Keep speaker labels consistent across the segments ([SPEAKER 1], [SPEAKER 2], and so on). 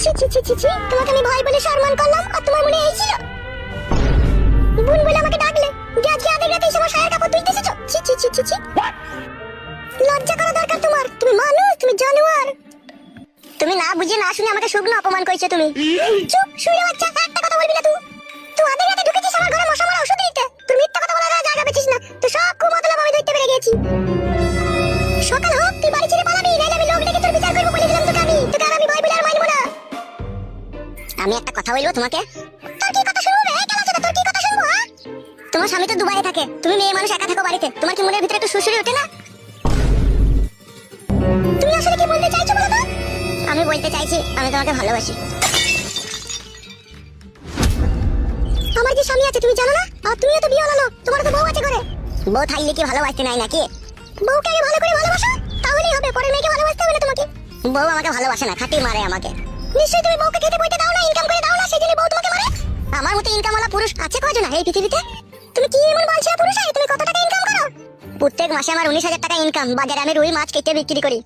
[SPEAKER 1] ছি ছি ছি ছি ছি, তোমাকে আমি ভাই বলে সম্মান করলাম আর তোমার মনে এই ছিল বোন বলে আমাকে ডাকলে, আজকে আধে রাতে এসে আমার সায়া কাপড় তুলতে এসেছো? ছি ছি ছি ছি ছি, লজ্জা করা দরকার তোমার। তুমি মানুষ, তুমি জানোয়ার। তুমি না বুঝে না শুনে আমাকে শুকনো অপমান করেছো তুমি। চুপ, শুয়ে বাচ্চা, একটা কথা বলবি না তুই। তুই আধে রাতে ঢুকেছিস আমার ঘরে মশা মারা ওষুধ দিতে। তুই মিথ্যা কথা বলার জায়গা পেছিস না, তো সব কুমতলব আমি ধরতে পেরে গেছি। সকাল হোক তুই বাড়ি ছেড়ে পালাবি, নাইলে আমি লোক ডেকে তোর বিচার করবো বলে দিলাম তোকে। আমি ভয় বলে আর মানবো না। আমি একটা কথা বলবো তোমাকে। তোর কি কথা শুনবো? এই কেন তোর কি কথা শুনবো? হ্যাঁ, তোমার স্বামী তো দুবাইয়ে থাকে, তুমি মেয়ে মানুষ একা থাকো বাড়িতে, তোমার কি মনের ভিতরে একটু সুসুরি ওঠে না? তুমি আসলে কি বলতে চাইছো বলো তো? আমি বলতে চাইছি আমি তোমাকে ভালোবাসি। আমার যে স্বামী আছে তুমি জানো না? আর তুমিও তো বিয়ে হলো, তোমার তো বউ আছে ঘরে। বউ থাকলে কি ভালোবাসতে নাই নাকি? বউকে আমি ভালো করে ভালোবাসো, তাহলেই হবে, পরের মেয়েকে ভালোবাসতে হবে না তোমাকে। বউ আমাকে ভালোবাসে না, খাটি মারে আমাকে। নিশ্চয়ই তুমি বউকে খেতে বইতে দাও না, ইনকাম করে দাও না, সেজন্য বউ তোমাকে মারে। আমার মতো ইনকামওয়ালা পুরুষ আছে কয়জন এই পৃথিবীতে? তুমি কি এমন বালছিয়া পুরুষ? তুমি কত টাকা ইনকাম করো? প্রত্যেক মাসে আমার 19,000 টাকা ইনকাম। বাজারে আমি রুই মাছ কেটে বিক্রি করি।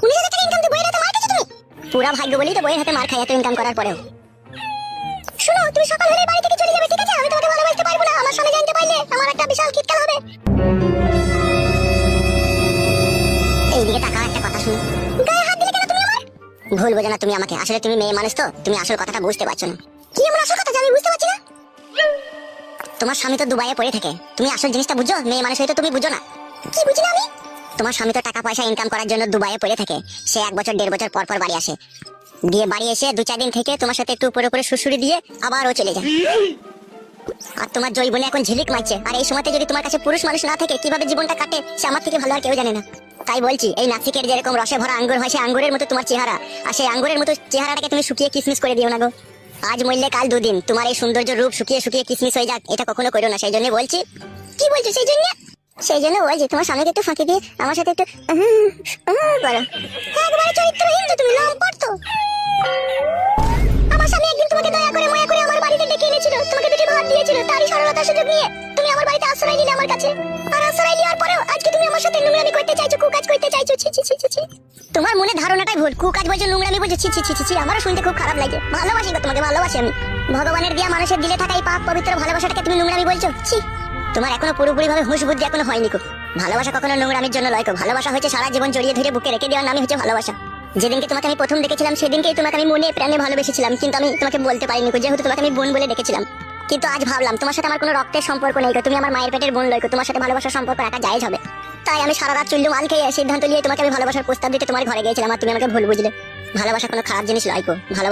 [SPEAKER 1] 19,000 টাকা ইনকাম তো বইয়ের হাতে মার খেয়েছো তুমি? পুরা ভাগ্য বলি তো বইয়ের হাতে মার খাই এত ইনকাম করার পরেও। শুনো, তুমি সকাল হলে বাড়ি থেকে চলে যাবে, ঠিক আছে? আমি তোমাকে ভালোবাসতে পারবো না, আমার স্বামী জানতে পারলে আমার একটা বিশাল কিটকাল হবে। এইদিকে টাকা, একটা কথা শুনো। গায়ে হাত দিলে কেন তুমি আমার? ভুল বোঝো না তুমি আমাকে, আসলে তুমি মেয়ে মানুষ তো, তুমি আসল কথাটা বুঝতে পারছো না। কি এমন আসল কথা যে আমি বুঝতে পারছি না? তোমার স্বামী তো দুবাইয়ে পড়ে থাকে, তুমি আসল জিনিসটা বুঝো? মেয়ে মানুষ হয়তো তুমি বুঝো না। কি বুঝি না আমি? তোমার স্বামী তো টাকা পয়সা ইনকাম করার জন্য দুবাইয়ে পড়ে থাকে। সে 1 বছর 1.5 বছর পর পর বাড়ি আসে, দিয়ে বাড়ি এসে 2-4 দিন থেকে তোমার সাথে একটু উপরে উপরে সুসুরি দিয়ে আবার ও চলে যায়। আর তোমার জৈবনে এখন ঝিলিক মারছে, আর এই সময়তে যদি তোমার কাছে পুরুষ মানুষ না থাকে, কিভাবে জীবনটা কাটে সে আমার থেকে ভালো আর কেউ জানে না। তাই বলছি, এই নাসিকের যেরকম রসে ভরা আঙ্গুর হয়, সে আঙ্গুরের মতো তোমার চেহারা, আর সেই আঙ্গুরের মতো চেহারাটাকে তুমি শুকিয়ে কিসমিস করে দিও না গো। আজ মরলে কাল 2 দিন, তোমার এই সৌন্দর্য রূপ শুকিয়ে শুকিয়ে কিসমিস হয়ে যাক, এটা কখনো করো না। সেই জন্য বলছি। কি বলছো? সেই জন্য বলছি তোমার স্বামীকে একটু ফাঁকি দিয়ে আমার সাথে একটু করো। একবারে চরিত্রহীন তো তুমি, লম্পট তো। আমার স্বামী একদিন তোমাকে দয়া করে মায়া করে আমার বাড়িতে ডেকে এনেছিল, তোমাকে দুটি ভাত দিয়েছিল, তারই সরলতার সুযোগ নিয়ে তুমি আমার বাড়িতে আশ্রয় নিলে আমার কাছে। আর আশ্রয় নেওয়ার পরেও আজকে তুমি আমার সাথে নোংরামি করতে চাইছো, কুকাজ করতে চাইছো। ছি ছি ছি ছি ছি, তোমার মনে ধারণাটাই ভুল। কুকাজ বলছো, নোংরামি বলছো, ছি ছি ছি ছি ছি, আমারও শুনতে খুব খারাপ লাগে। ভালোবাসি গো তোমাকে, ভালোবাসি আমি। ভগবানের দেয়া মানুষের দিলে থাকা এই পাক পবিত্র ভালোবাসাটাকে তুমি নোংরামি বলছো? ছি, তোমার এখনো পুরোপুরি ভাবে হুঁশ বুদ্ধি এখনো হয়নি গো। ভালোবাসা কখনো নোংরামির জন্য লয় গো। ভালোবাসা হচ্ছে সারা জীবন জড়িয়ে ধরে বুকে রেখে দেওয়ার নামই হচ্ছে ভালোবাসা। যেদিনকে তোমাকে আমি প্রথম দেখেছিলাম সেদিনকেই তোমাকে আমি মনে প্রাণে ভালোবেসেছিলাম, কিন্তু আমি তোমাকে বলতে পারিনি, যেহেতু তোমাকে আমি বোন বলে ডেকেছিলাম। কিন্তু আজ ভাবলাম তোমার সাথে আমার কোনো রক্তের সম্পর্ক নেই গো, তুমি আমার মায়ের পেটের বোন লয় গো, তোমার সাথে ভালোবাসার সম্পর্ক রাখা জায়েজ হবে। তাই আমি সারা রাত চুল্লু মাল খেয়ে সিদ্ধান্ত নিয়ে তোমাকে আমি ভালোবাসার প্রস্তাব দিতে তোমার ঘরে গিয়েছিলাম, আর তুমি আমাকে ভুল বুঝলে। ভালোবাসা কোনো খারাপ জিনিস লয় গো। ভালোবাসা